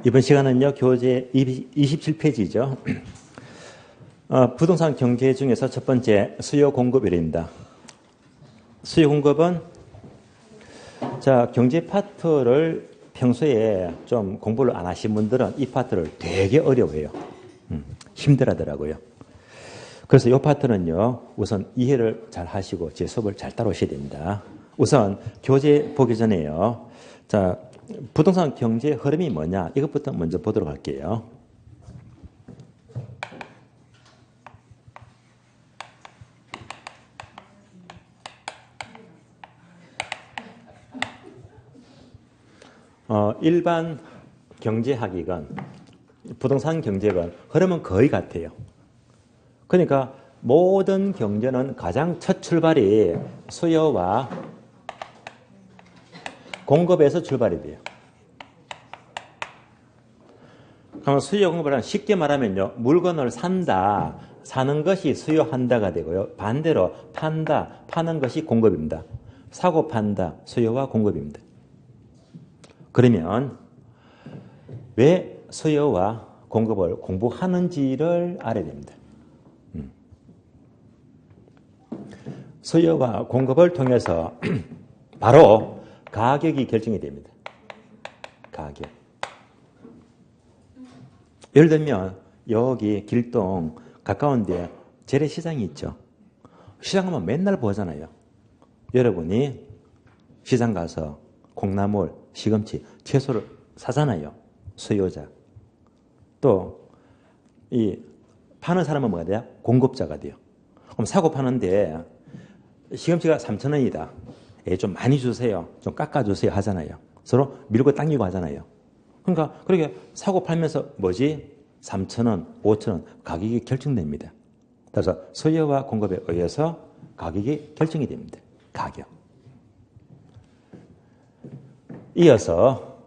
이번 시간은요, 교재 27페이지죠. 부동산 경제 중에서 첫 번째 수요 공급 요령입니다. 수요 공급은 자, 경제 파트를 평소에 좀 공부를 안 하신 분들은 이 파트를 되게 어려워해요. 힘들어하더라고요. 그래서 이 파트는요, 우선 이해를 잘 하시고 제 수업을 잘 따라오셔야 됩니다. 우선 교재 보기 전에요. 자, 부동산 경제 흐름이 뭐냐? 이것부터 먼저 보도록 할게요. 일반 경제학이건 부동산 경제건 흐름은 거의 같아요. 그러니까 모든 경제는 가장 첫 출발이 수요와 공급에서 출발이 돼요. 그러면 수요 공급은 쉽게 말하면요, 물건을 산다, 사는 것이 수요한다가 되고요. 반대로 판다, 파는 것이 공급입니다. 사고 판다, 수요와 공급입니다. 그러면 왜 수요와 공급을 공부하는지를 알아야 됩니다. 수요와 공급을 통해서 바로 가격이 결정이 됩니다. 가격. 예를 들면 여기 길동 가까운데 재래시장이 있죠. 시장 가면 맨날 보잖아요. 여러분이 시장 가서 콩나물, 시금치, 채소를 사잖아요. 수요자. 또 이 파는 사람은 뭐가 돼요? 공급자가 돼요. 그럼 사고 파는데 시금치가 3,000원이다. 좀 많이 주세요. 좀 깎아주세요 하잖아요. 서로 밀고 당기고 하잖아요. 그러니까 그렇게 사고 팔면서 뭐지? 3,000원, 5,000원 가격이 결정됩니다. 그래서 수요와 공급에 의해서 가격이 결정이 됩니다. 가격. 이어서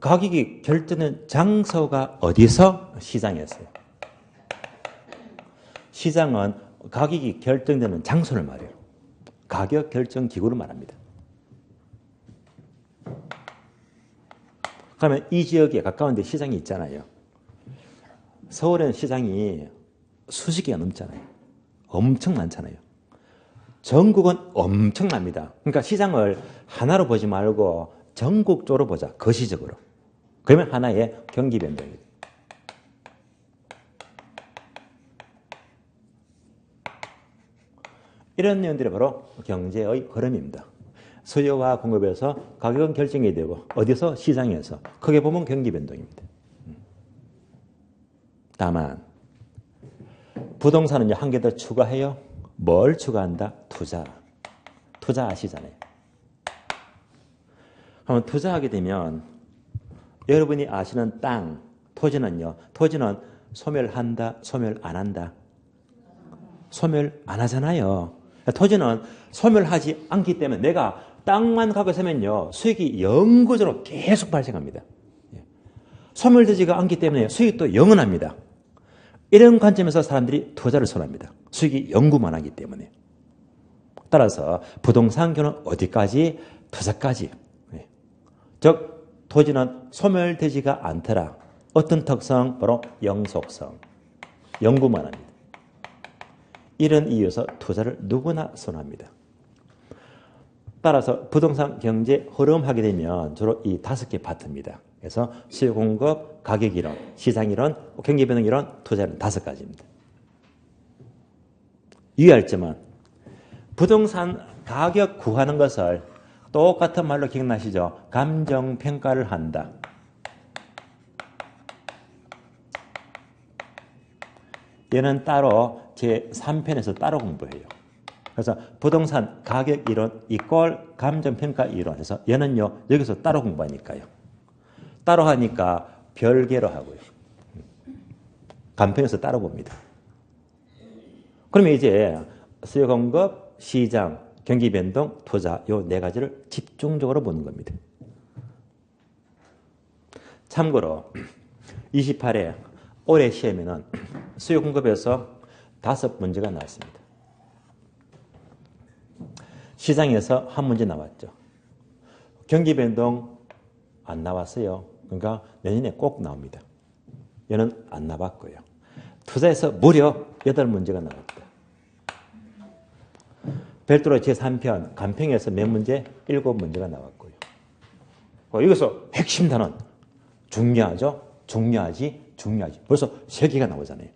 가격이 결정된 장소가 어디서? 시장이었어요. 시장은 가격이 결정되는 장소를 말해요. 가격 결정 기구를 말합니다. 그러면 이 지역에 가까운 데 시장이 있잖아요. 서울에는 시장이 수십 개가 넘잖아요. 엄청 많잖아요. 전국은 엄청납니다. 그러니까 시장을 하나로 보지 말고 전국적으로 보자. 거시적으로. 그러면 하나의 경기 변동입니다. 이런 내용들이 바로 경제의 흐름입니다. 수요와 공급에서 가격은 결정이 되고 어디서? 시장에서. 크게 보면 경기 변동입니다. 다만 부동산은 한 개 더 추가해요. 뭘 추가한다? 투자. 투자 아시잖아요. 그러면 투자하게 되면 여러분이 아시는 땅, 토지는요. 토지는 소멸한다, 소멸 안 한다. 소멸 안 하잖아요. 토지는 소멸하지 않기 때문에 내가 땅만 갖고 있으면요. 수익이 영구적으로 계속 발생합니다. 소멸되지가 않기 때문에 수익도 영원합니다. 이런 관점에서 사람들이 투자를 선호합니다. 수익이 영구만 하기 때문에. 따라서 부동산 경우는 어디까지? 투자까지. 즉 토지는 소멸되지가 않더라. 어떤 특성? 바로 영속성. 영구만 합니다. 이런 이유에서 투자를 누구나 선호합니다. 따라서 부동산 경제 흐름하게 되면 주로 이 5개 파트입니다. 그래서 수요 공급, 가격 이론, 시장 이론, 경기 변동 이론, 투자 이론 5가지입니다. 유의할 점은 부동산 가격 구하는 것을 똑같은 말로 기억나시죠? 감정평가를 한다. 얘는 따로 제3편에서 따로 공부해요. 그래서 부동산 가격 이론 이꼴 감정평가 이론 해서 얘는요, 여기서 따로 공부하니까요. 따로 하니까 별개로 하고요. 간편에서 따로 봅니다. 그러면 이제 수요 공급, 시장, 경기 변동, 투자 요 4가지를 집중적으로 보는 겁니다. 참고로 28회 올해 시험에는 수요 공급에서 5문제가 나왔습니다. 시장에서 한 문제 나왔죠. 경기 변동 안 나왔어요. 그러니까 내년에 꼭 나옵니다. 얘는 안 나왔고요. 투자에서 무려 8문제가 나왔다. 별도로 제3편 간평에서 몇 문제? 7문제가 나왔고요. 여기서 핵심 단원 중요하죠? 중요하지? 벌써 3개가 나오잖아요.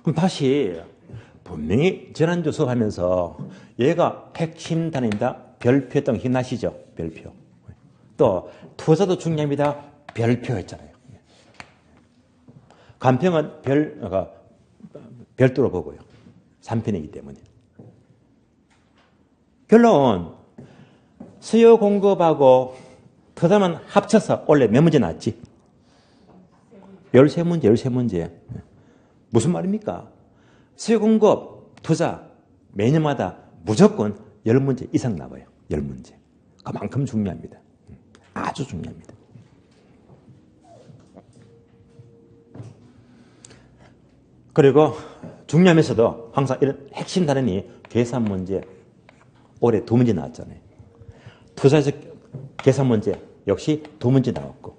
그럼 다시 분명히 지난주 수업하면서 얘가 핵심 단원이다. 별표 등 기억나시죠? 별표. 또 투자도 중요합니다. 별표 했잖아요. 간평은 별도로 보고요. 3편이기 때문에. 결론 수요 공급하고 투자만 합쳐서 원래 몇 문제 나왔지? 13문제. 무슨 말입니까? 수요 공급, 투자 매년마다 무조건 10문제 이상 나와요. 10문제. 그만큼 중요합니다. 아주 중요합니다. 그리고 중요하면서도 항상 이런 핵심 단원이 계산 문제 올해 2문제 나왔잖아요. 투자에서 계산 문제 역시 2문제 나왔고.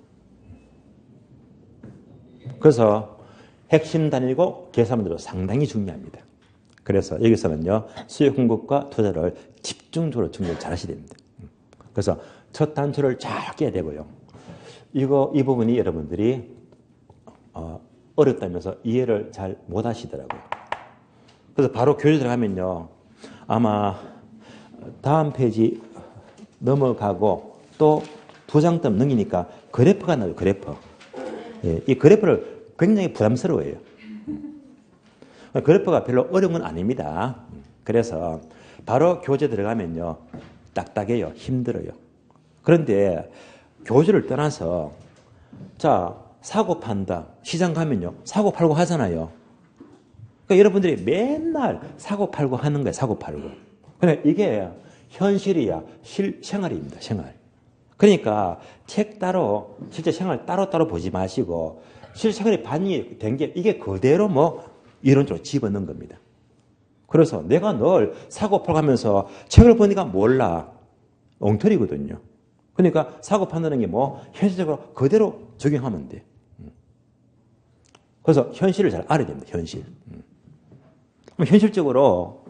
그래서 핵심 단위고 계산 문제도 상당히 중요합니다. 그래서 여기서는요, 수요 공급과 투자를 집중적으로 준비를 잘 하셔야 됩니다. 그래서 첫 단추를 잘 깨야 되고요. 이 부분이 여러분들이 어렵다면서 이해를 잘 못 하시더라고요. 그래서 바로 교재 들어가면요, 아마 다음 페이지 넘어가고 또 2장 더 넘기니까 그래프가 나와요. 그래프. 예, 이 그래프를 굉장히 부담스러워해요. 그래프가 별로 어려운 건 아닙니다. 그래서 바로 교재 들어가면요, 딱딱해요. 힘들어요. 그런데 교재를 떠나서 자, 사고 판다. 시장 가면요, 사고 팔고 하잖아요. 그러니까 여러분들이 맨날 사고 팔고 하는 거예요. 사고 팔고. 그러니까 이게 현실이야. 생활입니다. 생활. 그러니까 책 따로 실제 생활 따로따로 보지 마시고 실생활에 반영이 된 게 이게 그대로 이론적으로 집어넣은 겁니다. 그래서 내가 늘 사고 팔고 하면서 책을 보니까 몰라. 엉터리거든요. 그러니까 사고 판다는 게 현실적으로 그대로 적용하면 돼. 그래서 현실을 잘 알아야 됩니다. 현실. 현실적으로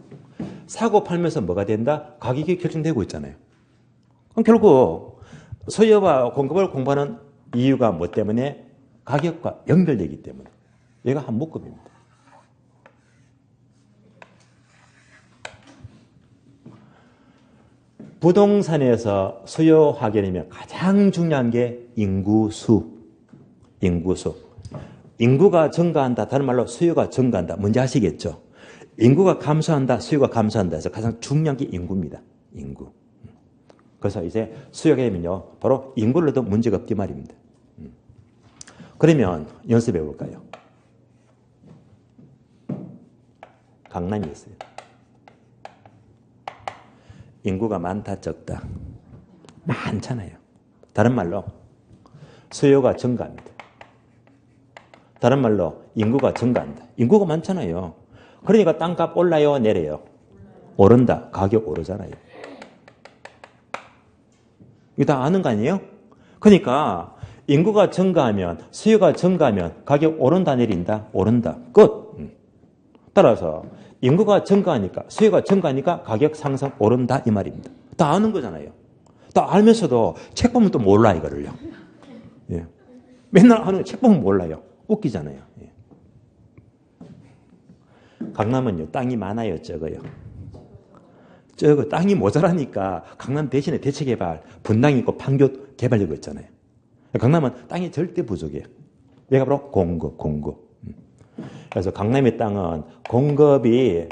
사고 팔면서 뭐가 된다? 가격이 결정되고 있잖아요. 그럼 결국 수요와 공급을 공부하는 이유가 뭐 때문에? 가격과 연결되기 때문에. 얘가 한 묶음입니다. 부동산에서 수요 확인이면 가장 중요한 게 인구수. 인구가 증가한다. 다른 말로 수요가 증가한다. 뭔지 아시겠죠? 인구가 감소한다. 수요가 감소한다. 해서 가장 중요한 게 인구입니다. 인구. 그래서 이제 수요가 되면요, 바로 인구를 넣어도 문제가 없기 말입니다. 그러면 연습해 볼까요? 강남이 있어요. 인구가 많다, 적다? 많잖아요. 다른 말로 수요가 증가합니다. 다른 말로 인구가 증가한다. 인구가 많잖아요. 그러니까 땅값 올라요, 내려요? 오른다. 가격 오르잖아요. 이거 다 아는 거 아니에요? 그러니까 인구가 증가하면, 수요가 증가하면 가격 오른다, 내린다? 오른다. 끝. 따라서 인구가 증가하니까, 수요가 증가하니까 가격 상승 오른다 이 말입니다. 다 아는 거잖아요. 다 알면서도 책 보면 또 몰라 이거를요. 예. 맨날 하는 책 보면 몰라요. 웃기잖아요. 예. 강남은요, 땅이 많아요, 적어요? 적어. 땅이 모자라니까 강남 대신에 대체개발, 분당 있고 판교 개발되고 있잖아요. 강남은 땅이 절대 부족해요. 얘가 바로 공급. 그래서 강남의 땅은 공급이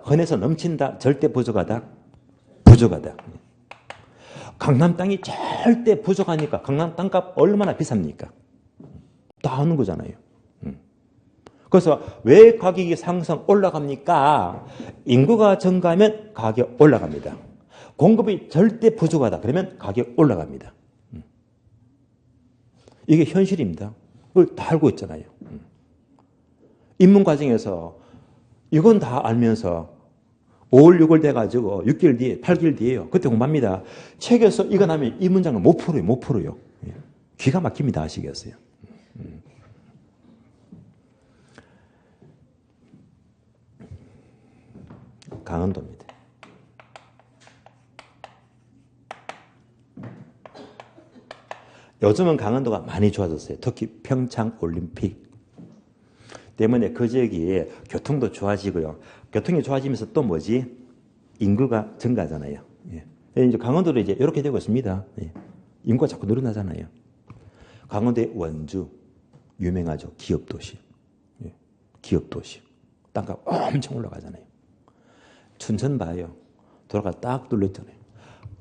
흔해서 넘친다, 절대 부족하다. 강남 땅이 절대 부족하니까 강남 땅값 얼마나 비쌉니까? 다 아는 거잖아요. 그래서 왜 가격이 상승 올라갑니까? 인구가 증가하면 가격 올라갑니다. 공급이 절대 부족하다. 그러면 가격 올라갑니다. 이게 현실입니다. 그걸 다 알고 있잖아요. 입문 과정에서 이건 다 알면서 5월, 6월 돼가지고 6개월 뒤에, 8개월 뒤에요. 그때 공부합니다. 책에서 이거 나면 이 문장을 못 풀어요. 못 풀어요. 기가 막힙니다. 아시겠어요? 강원도입니다. 요즘은 강원도가 많이 좋아졌어요. 특히 평창 올림픽 때문에 그 지역이 교통도 좋아지고요. 교통이 좋아지면서 또 뭐지? 인구가 증가하잖아요. 예. 이제 강원도도 이제 이렇게 되고 있습니다. 예. 인구가 자꾸 늘어나잖아요. 강원도의 원주 유명하죠. 기업도시. 예. 기업도시. 땅값 엄청 올라가잖아요. 춘천 봐요. 도로가 딱 뚫렸잖아요.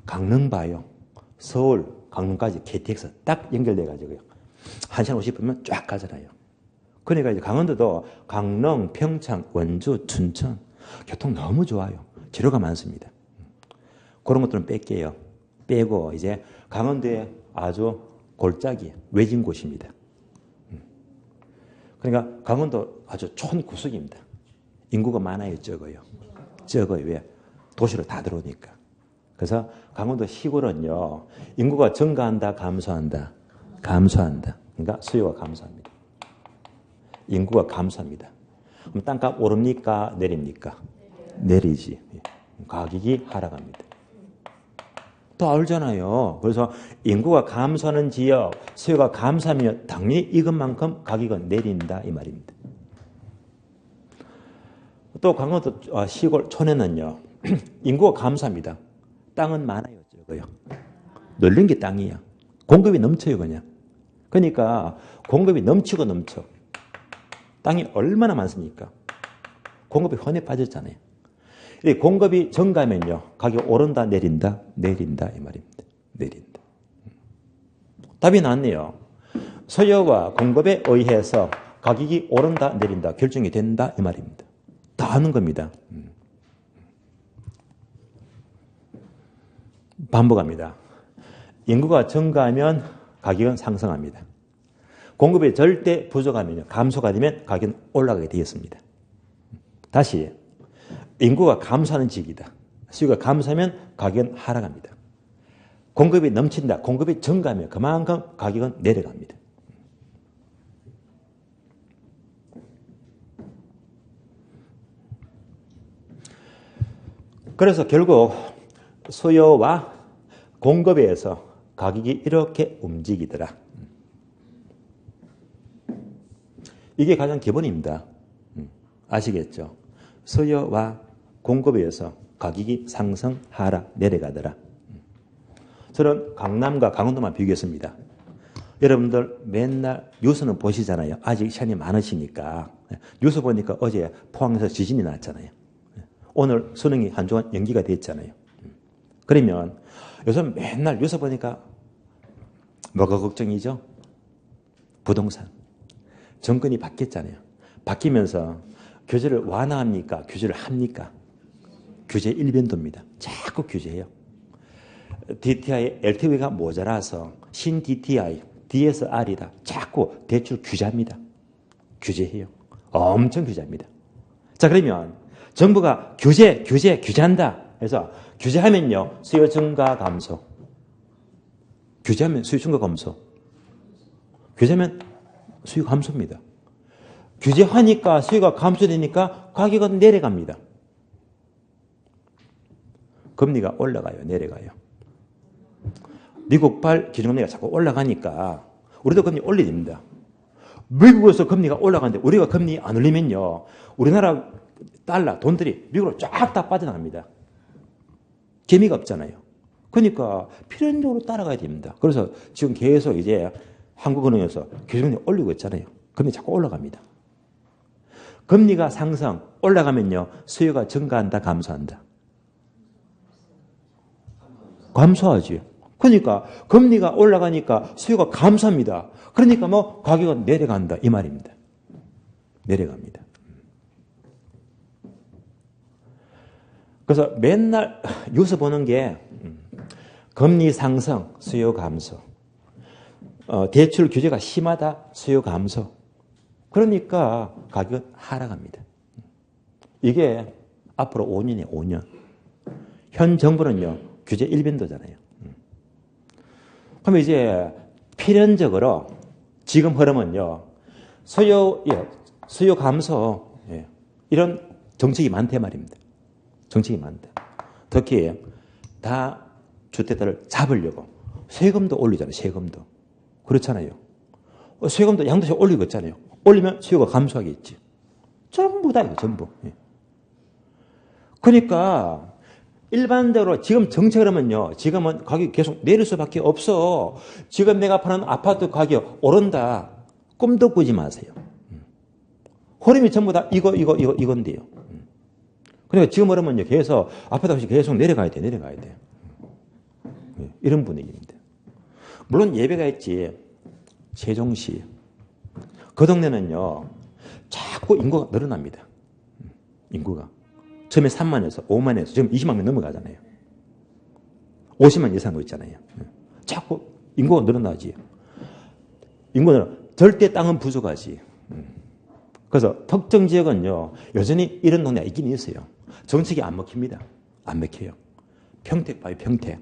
강릉 봐요. 서울, 강릉까지 KTX 딱 연결돼가지고요. 1시간 50분면 쫙 가잖아요. 그러니까 이제 강원도도 강릉, 평창, 원주, 춘천 교통 너무 좋아요. 재료가 많습니다. 그런 것들은 뺄게요. 빼고 이제 강원도의 아주 골짜기, 외진 곳입니다. 그러니까 강원도 아주 촌구석입니다. 인구가 많아요, 적어요? 적어요. 왜? 도시로 다 들어오니까. 그래서 강원도 시골은요, 인구가 증가한다, 감소한다? 감소한다. 그러니까 수요가 감소합니다. 인구가 감소합니다. 그럼 땅값 오릅니까? 내립니까? 내리지. 가격이 하락합니다. 또 알잖아요. 그래서 인구가 감소하는 지역, 수요가 감소하면 당연히 이것만큼 가격은 내린다 이 말입니다. 또 강원도 시골 촌에는요. 인구가 감소합니다. 땅은 많아요. 적어요. 널린 게 땅이야. 공급이 넘쳐요. 그냥. 그러니까 공급이 넘치고 넘쳐. 땅이 얼마나 많습니까? 공급이 훤히 빠졌잖아요. 이 공급이 증가하면요. 가격이 오른다 내린다? 내린다 이 말입니다. 내린다. 답이 나왔네요. 수요와 공급에 의해서 가격이 오른다 내린다 결정이 된다 이 말입니다. 다 아는 겁니다. 반복합니다. 인구가 증가하면 가격은 상승합니다. 공급이 절대 부족하면요. 감소가 되면 가격은 올라가게 되었습니다. 다시 인구가 감소하는 지역이다. 수요가 감소하면 가격은 하락합니다. 공급이 넘친다. 공급이 증가하면 그만큼 가격은 내려갑니다. 그래서 결국 수요와 공급에 의해서 가격이 이렇게 움직이더라. 이게 가장 기본입니다. 아시겠죠? 수요와 공급에 의해서 가격이 상승, 하락, 내려가더라. 저는 강남과 강원도만 비교했습니다. 여러분들 맨날 뉴스는 보시잖아요. 아직 시간이 많으시니까. 뉴스 보니까 어제 포항에서 지진이 났잖아요. 오늘 수능이 한 주간 연기가 됐잖아요. 그러면 요즘 맨날 뉴스 보니까 뭐가 걱정이죠? 부동산. 정권이 바뀌었잖아요. 바뀌면서 규제를 완화합니까? 규제를 합니까? 규제 일변도입니다. 자꾸 규제해요. DTI, LTV가 모자라서 신 DTI, DSR이다. 자꾸 대출 규제합니다. 규제해요. 엄청 규제합니다. 자, 그러면 정부가 규제한다. 그래서 규제하면요. 수요 증가 감소. 규제하면 수요 증가 감소. 규제하면 수요 감소입니다. 규제하니까 수요가 감소되니까 가격은 내려갑니다. 금리가 올라가요. 내려가요. 미국발 기준금리가 자꾸 올라가니까 우리도 금리 올려야 됩니다. 미국에서 금리가 올라가는데 우리가 금리 안 올리면요. 우리나라 달러, 돈들이 미국으로 쫙 다 빠져나갑니다. 재미가 없잖아요. 그러니까 필연적으로 따라가야 됩니다. 그래서 지금 계속 이제 한국은행에서 기준금리 올리고 있잖아요. 금리 자꾸 올라갑니다. 금리가 상승, 올라가면요. 수요가 증가한다, 감소한다? 감소하지. 그러니까 금리가 올라가니까 수요가 감소합니다. 그러니까 뭐 가격은 내려간다 이 말입니다. 내려갑니다. 그래서 맨날 뉴스 보는 게 금리 상승, 수요 감소. 대출 규제가 심하다, 수요 감소. 그러니까 가격은 하락합니다. 이게 앞으로 5년이에요. 5년. 현 정부는요. 규제 일변도잖아요. 그럼 이제 필연적으로 지금 흐름은요. 수요 감소 이런 정책이 많대 말입니다. 정책이 많대. 특히 다 주택들을 잡으려고 세금도 올리잖아요. 세금도. 그렇잖아요. 세금도 양도세 올리고 있잖아요. 올리면 수요가 감소하겠지. 전부 다 이거 전부. 그러니까 일반적으로 지금 정책을 하면요. 지금은 가격이 계속 내릴 수밖에 없어. 지금 내가 파는 아파트 가격 오른다. 꿈도 꾸지 마세요. 흐름이 전부 다 이건데요. 그러니까 지금 그러면요. 계속 아파트 값이 계속 내려가야 돼. 이런 분위기입니다. 물론 예배가 있지. 세종시. 그 동네는요. 자꾸 인구가 늘어납니다. 인구가. 처음에 3만에서 5만에서 지금 20만 명 넘어가잖아요. 50만 이상도 있잖아요. 자꾸 인구가 늘어나지. 인구는 절대 땅은 부족하지. 그래서 특정 지역은요. 여전히 이런 동네가 있긴 있어요. 정책이 안 먹힙니다. 안 먹혀요. 평택 봐요. 평택.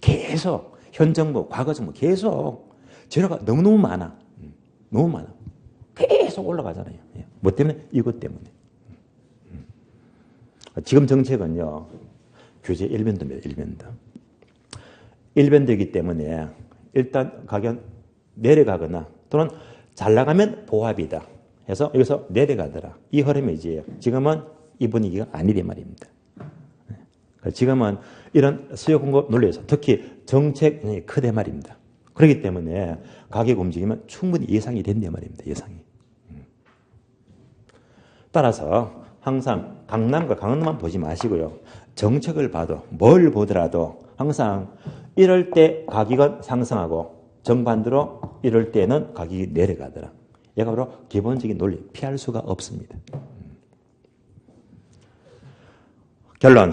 계속 현 정부, 과거 정부 계속 재료가 너무너무 많아. 너무 많아. 계속 올라가잖아요. 뭐 때문에? 이것 때문에. 지금 정책은요. 규제 일변도입니다. 일변도이기 때문에 일단 가격 내려가거나 또는 잘 나가면 보합이다 해서 여기서 내려가더라. 이 흐름이지. 지금은 이 분위기가 아니란 말입니다. 지금은 이런 수요 공급 논리에서 특히 정책이 크대 말입니다. 그렇기 때문에 가격 움직이면 충분히 예상이 된단 말입니다. 예상이. 따라서 항상 강남과 강원도만 보지 마시고요. 정책을 봐도 뭘 보더라도 항상 이럴 때 가격은 상승하고 정반대로 이럴 때는 가격이 내려가더라. 얘가 바로 기본적인 논리, 피할 수가 없습니다. 결론.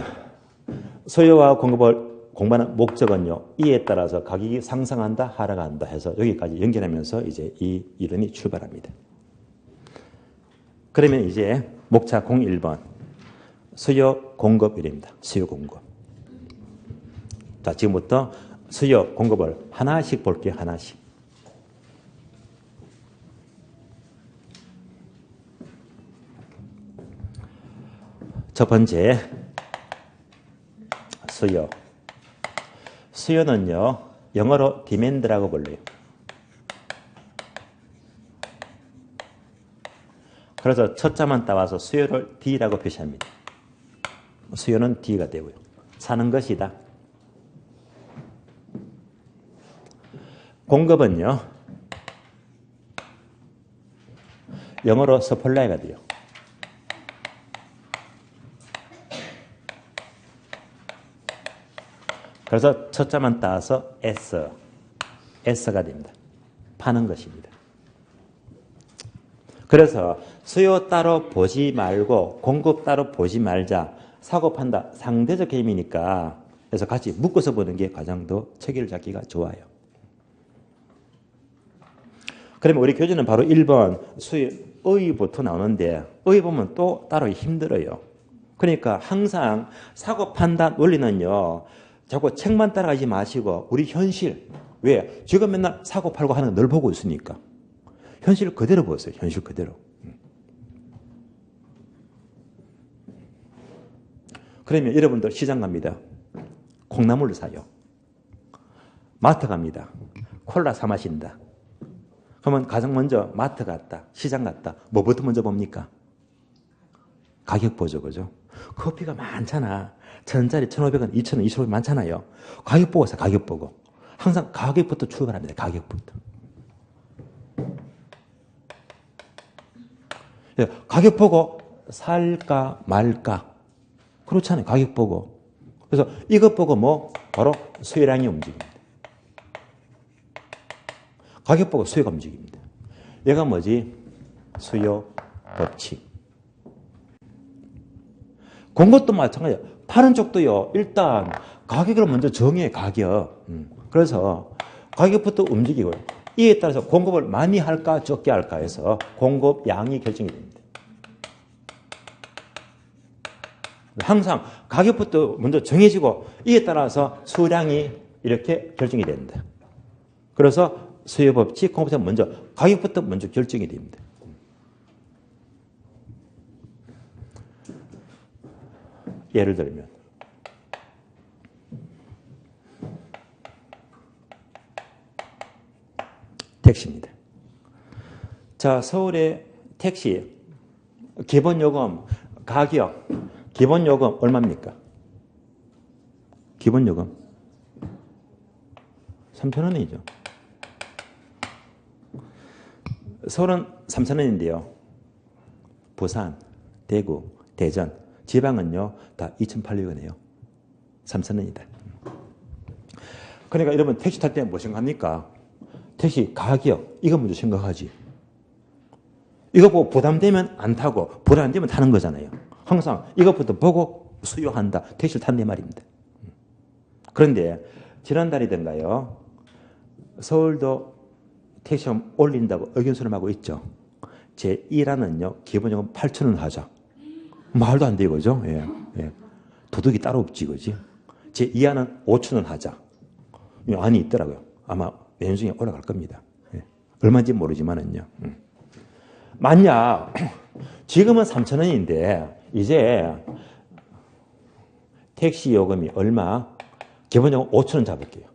수요와 공급을 공부하는 목적은요. 이에 따라서 가격이 상승한다, 하락한다 해서 여기까지 연결하면서 이제 이 이론이 출발합니다. 그러면 이제 목차 01번 수요 공급 이론입니다. 수요 공급. 자, 지금부터 수요 공급을 하나씩 볼게요. 하나씩. 첫 번째 수요. 수요는요. 영어로 demand라고 불러요. 그래서 첫 자만 따와서 수요를 D라고 표시합니다. 수요는 D가 되고요. 사는 것이다. 공급은요. 영어로 supply가 돼요. 그래서 첫 자만 따서 S가 됩니다. 파는 것입니다. 그래서 수요 따로 보지 말고 공급 따로 보지 말자. 사고 판다. 상대적 개념이니까 그래서 같이 묶어서 보는 게 가장 더 체계를 잡기가 좋아요. 그러면 우리 교재는 바로 1번 수요 의부터 나오는데 의 보면 또 따로 힘들어요. 그러니까 항상 사고 판단 원리는요. 자꾸 책만 따라가지 마시고 우리 현실. 왜? 지금 맨날 사고 팔고 하는 거 늘 보고 있으니까. 현실 그대로 보세요. 현실 그대로. 그러면 여러분들 시장 갑니다. 콩나물을 사요. 마트 갑니다. 콜라 사 마신다. 그러면 가장 먼저 마트 갔다. 시장 갔다. 뭐부터 먼저 봅니까? 가격 보죠. 그죠? 커피가 많잖아. 1,000원짜리 1,500원, 2,000원, 2,500원 많잖아요. 가격 보고 사요. 가격 보고. 항상 가격부터 출발합니다. 가격부터. 가격 보고 살까 말까. 그렇잖아요. 가격 보고. 그래서 이것 보고 뭐? 바로 수요량이 움직입니다. 가격 보고 수요가 움직입니다. 얘가 뭐지? 수요 법칙. 공급도 마찬가지예요. 파는 쪽도요. 일단 가격을 먼저 정해. 가격. 그래서 가격부터 움직이고요. 이에 따라서 공급을 많이 할까 적게 할까 해서 공급 양이 결정이 됩니다. 항상 가격부터 먼저 정해지고 이에 따라서 수량이 이렇게 결정이 됩니다. 그래서 수요 법칙, 공급법 먼저 가격부터 먼저 결정이 됩니다. 예를 들면 택시입니다. 자, 서울의 택시 기본 요금 가격 기본 요금 얼마입니까? 기본 요금 3,000원이죠. 서울은 3,000원인데요. 부산, 대구, 대전, 지방은요 다 2,800원이에요. 3,000원이다. 그러니까 여러분 택시 탈 때 뭐 생각합니까? 택시 가격 이거 먼저 생각하지. 이거 보고 부담되면 안 타고 부담 안 되면 타는 거잖아요. 항상 이것부터 보고 수요한다. 택시를 탄대 말입니다. 그런데 지난달이던가요. 서울도 택시요금 올린다고 의견 수렴하고 있죠. 제1화는요. 기본요금 8,000원 하자. 말도 안 되고 그죠? 예. 예. 도둑이 따로 없지 그지? 제2화는 5,000원 하자. 안이 있더라고요. 아마 내년 중에 올라갈 겁니다. 예. 얼마인지 모르지만은요. 만약 지금은 3,000원인데 이제 택시 요금이 얼마? 기본요금 5,000원 잡을게요.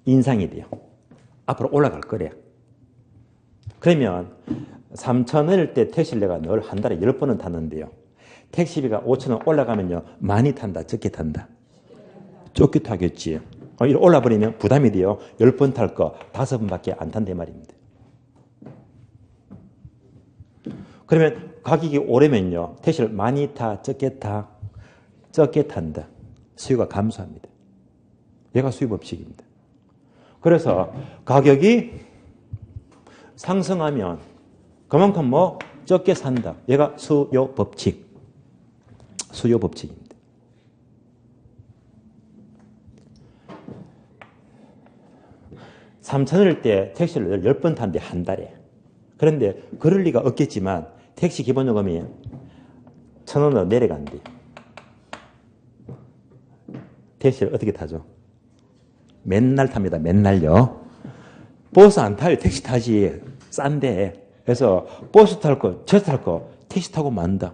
인상이 돼요. 앞으로 올라갈 거래. 그러면 3,000원일 때 택시를 내가 늘 한 달에 10번은 탔는데요. 택시비가 5,000원 올라가면요. 많이 탄다, 적게 탄다? 적게 타겠지. 이렇게 올라버리면 부담이 돼요. 10번 탈 거 5번밖에 안 탄대 말입니다. 그러면 가격이 오르면요. 택시를 많이 타, 적게 타? 적게 탄다. 수요가 감소합니다. 얘가 수요 법칙입니다. 그래서 가격이 상승하면 그만큼 뭐 적게 산다. 얘가 수요 법칙. 수요 법칙입니다. (3,000원일) 때 택시를 10번 탄대 한 달에. 그런데 그럴 리가 없겠지만 택시 기본요금이 1,000원으로 내려간대. 택시를 어떻게 타죠? 맨날 탑니다. 맨날요. 버스 안 타요. 택시 타지. 싼데. 그래서 버스 탈 거, 저 탈 거 택시 타고 만다.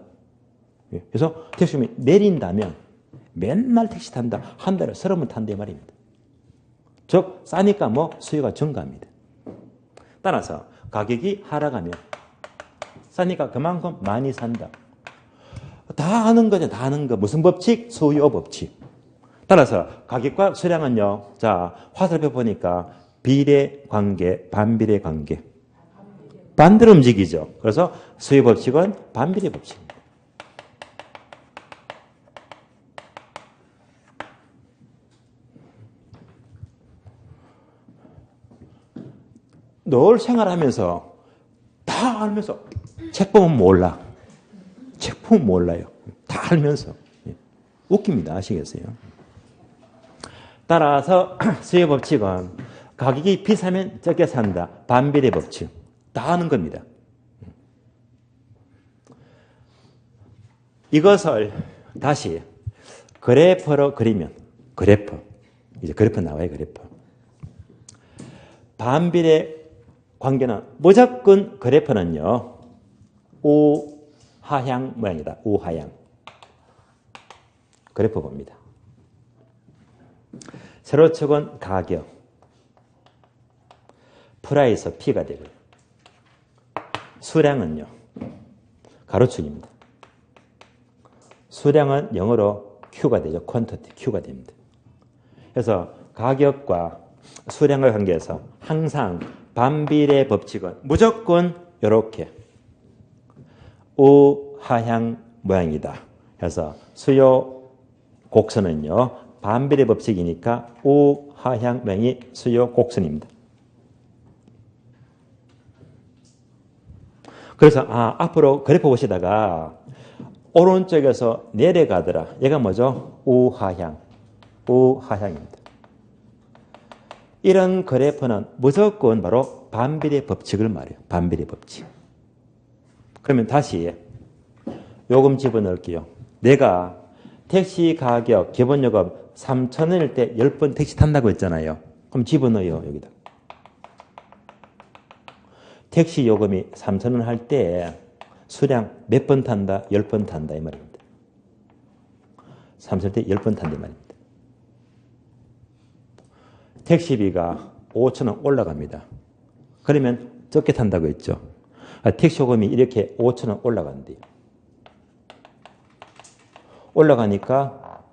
그래서 택시비 내린다면 맨날 택시 탄다. 한 달에 30번 탄대 말입니다. 즉 싸니까 뭐 수요가 증가합니다. 따라서 가격이 하락하면 싸니까 그만큼 많이 산다. 다 아는 거죠. 다 아는 거. 무슨 법칙? 수요 법칙. 따라서 가격과 수량은요. 자, 화살표 보니까 비례 관계, 반비례 관계. 반대로 움직이죠. 그래서 수요 법칙은 반비례 법칙입니다. 늘 생활하면서 다 알면서 책 보면 몰라. 책 보면 몰라요. 다 알면서. 웃깁니다. 아시겠어요? 따라서 수요 법칙은 가격이 비싸면 적게 산다. 반비례 법칙. 다 아는 겁니다. 이것을 다시 그래프로 그리면 그래프. 이제 그래프 나와요. 그래프. 반비례 관계는 무조건 그래프는요. 우하향 모양이다. 우하향. 그래프 봅니다. 세로축은 가격. 프라이스 P가 되고 수량은요. 가로축입니다. 수량은 영어로 Q가 되죠. 퀀티티 Q가 됩니다. 그래서 가격과 수량의 관계에서 항상 반비례 법칙은 무조건 이렇게 우하향 모양이다. 그래서 수요 곡선은요. 반비례 법칙이니까 우하향 모양이 수요 곡선입니다. 그래서 앞으로 그래프 보시다가 오른쪽에서 내려가더라. 얘가 뭐죠? 우하향. 우하향입니다. 이런 그래프는 무조건 바로 반비례 법칙을 말해요. 반비례 법칙. 그러면 다시 요금 집어넣을게요. 내가 택시 가격 기본 요금 3,000원일 때 10번 택시 탄다고 했잖아요. 그럼 집어넣어요. 여기다. 택시 요금이 3,000원 할 때 수량 몇 번 탄다? 10번 탄다 이 말입니다. 3,000원 때 10번 탄다 이 말입니다. 택시비가 5,000원 올라갑니다. 그러면 적게 탄다고 했죠. 택시 요금이 이렇게 5,000원 올라간대요. 올라가니까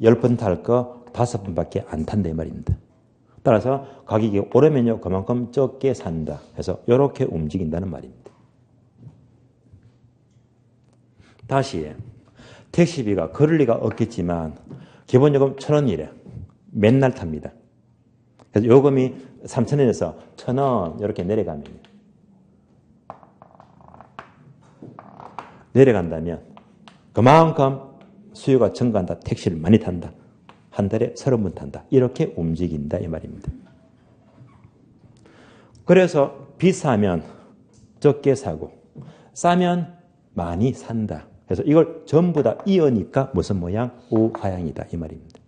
10번 탈 거 5번밖에 안 탄다 이 말입니다. 따라서 가격이 오르면요 그만큼 적게 산다 해서 이렇게 움직인다는 말입니다. 다시 택시비가 그럴 리가 없겠지만 기본 요금 1,000원이래. 맨날 탑니다. 그래서 요금이 3,000원에서 1,000원 이렇게 내려간다면 그만큼 수요가 증가한다. 택시를 많이 탄다. 한 달에 30번 탄다. 이렇게 움직인다 이 말입니다. 그래서 비싸면 적게 사고 싸면 많이 산다. 그래서 이걸 전부 다 이으니까 무슨 모양? 우하향이다 이 말입니다.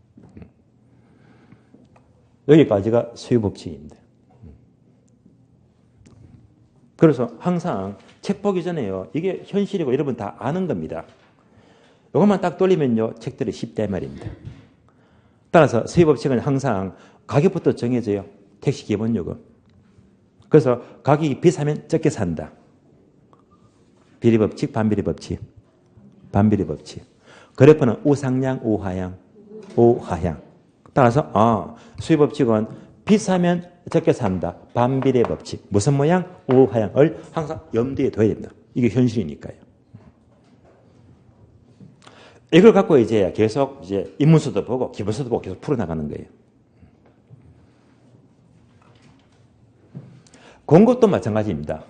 여기까지가 수요법칙입니다. 그래서 항상 책 보기 전에요. 이게 현실이고 여러분 다 아는 겁니다. 이것만 딱 돌리면요. 책들이 쉽다 이 말입니다. 따라서 수요법칙은 항상 가격부터 정해져요. 택시 기본요금. 그래서 가격이 비싸면 적게 산다. 비례법칙, 반비례법칙. 반비례법칙. 그래프는 우상향, 우하향, 우하향. 따라서 수요법칙은 비싸면 적게 산다. 반비례법칙. 무슨 모양? 우하향을 항상 염두에 둬야 됩니다. 이게 현실이니까요. 이걸 갖고 이제 계속 이제 인문서도 보고 기본서도 보고 계속 풀어나가는 거예요. 공급도 마찬가지입니다.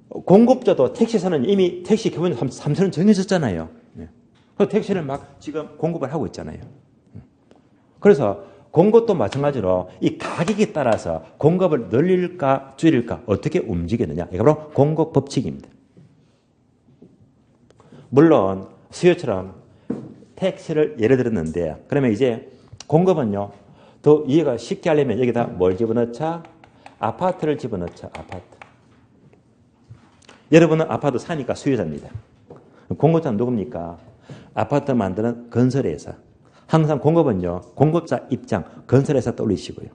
공급자도 택시사는 이미 택시 기본 3,000원 정해졌잖아요. 그래서 택시를 막 지금 공급을 하고 있잖아요. 그래서 공급도 마찬가지로 이 가격에 따라서 공급을 늘릴까 줄일까 어떻게 움직이느냐. 이게 바로 공급 법칙입니다. 물론 수요처럼 택시를 예를 들었는데 그러면 이제 공급은요. 더 이해가 쉽게 하려면 여기다 뭘 집어넣자? 아파트를 집어넣자. 아파트. 여러분은 아파트 사니까 수요자입니다. 공급자는 누굽니까? 아파트 만드는 건설회사. 항상 공급은요. 공급자 입장 건설회사 떠올리시고요.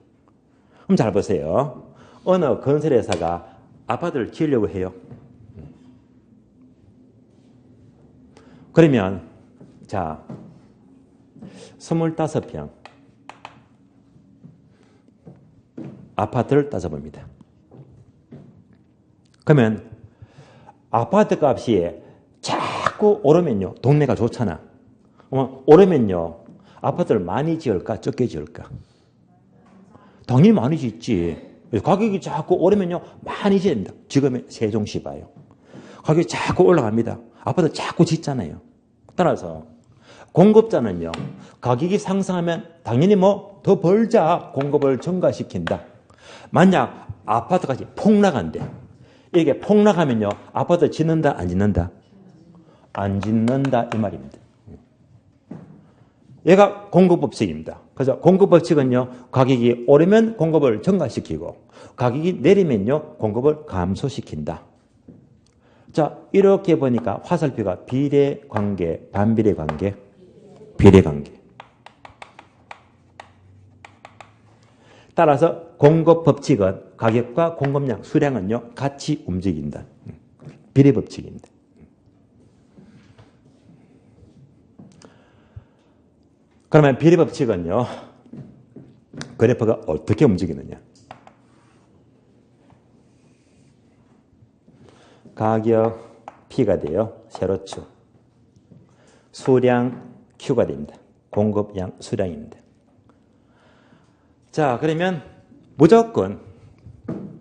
그럼 잘 보세요. 어느 건설회사가 아파트를 지으려고 해요. 그러면 자 25평 아파트를 따져봅니다. 그러면 아파트 값이 자꾸 오르면요. 동네가 좋잖아. 오르면요. 아파트를 많이 지을까 적게 지을까? 당연히 많이 짓지. 가격이 자꾸 오르면요. 많이 지어야 됩니다. 지금의 세종시 봐요. 가격이 자꾸 올라갑니다. 아파트 자꾸 짓잖아요. 따라서 공급자는요. 가격이 상승하면 당연히 더 벌자 공급을 증가시킨다. 만약 아파트까지 폭락한대. 이게 폭락하면요. 아파트 짓는다 안 짓는다? 안 짓는다 이 말입니다. 얘가 공급법칙입니다. 그래서 공급법칙은요. 가격이 오르면 공급을 증가시키고 가격이 내리면요. 공급을 감소시킨다. 자, 이렇게 보니까 화살표가 비례관계, 반비례관계, 비례관계. 따라서 공급법칙은 가격과 공급량, 수량은요. 같이 움직인다. 비례법칙입니다. 그러면 비례법칙은요. 그래프가 어떻게 움직이느냐. 가격 P가 돼요. 세로축. 수량 Q가 됩니다. 공급량 수량입니다. 자, 그러면 무조건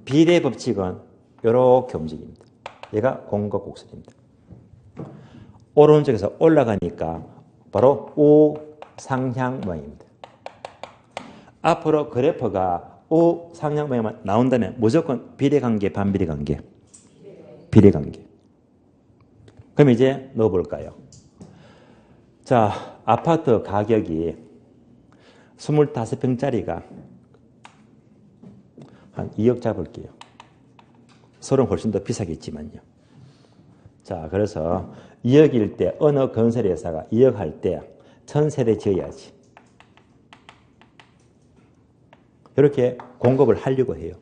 비례법칙은 이렇게 움직입니다. 얘가 공급 곡선입니다. 오른쪽에서 올라가니까 바로 우상향 모양입니다. 앞으로 그래프가 우상향 모양만 나온다면 무조건 비례관계, 반비례관계. 비례관계. 그럼 이제 넣어볼까요? 자, 아파트 가격이 25평짜리가 한 2억 잡을게요. 서울은 훨씬 더 비싸겠지만요. 자, 그래서 2억일 때 어느 건설회사가 2억 할 때 1000세대 지어야지. 이렇게 공급을 하려고 해요.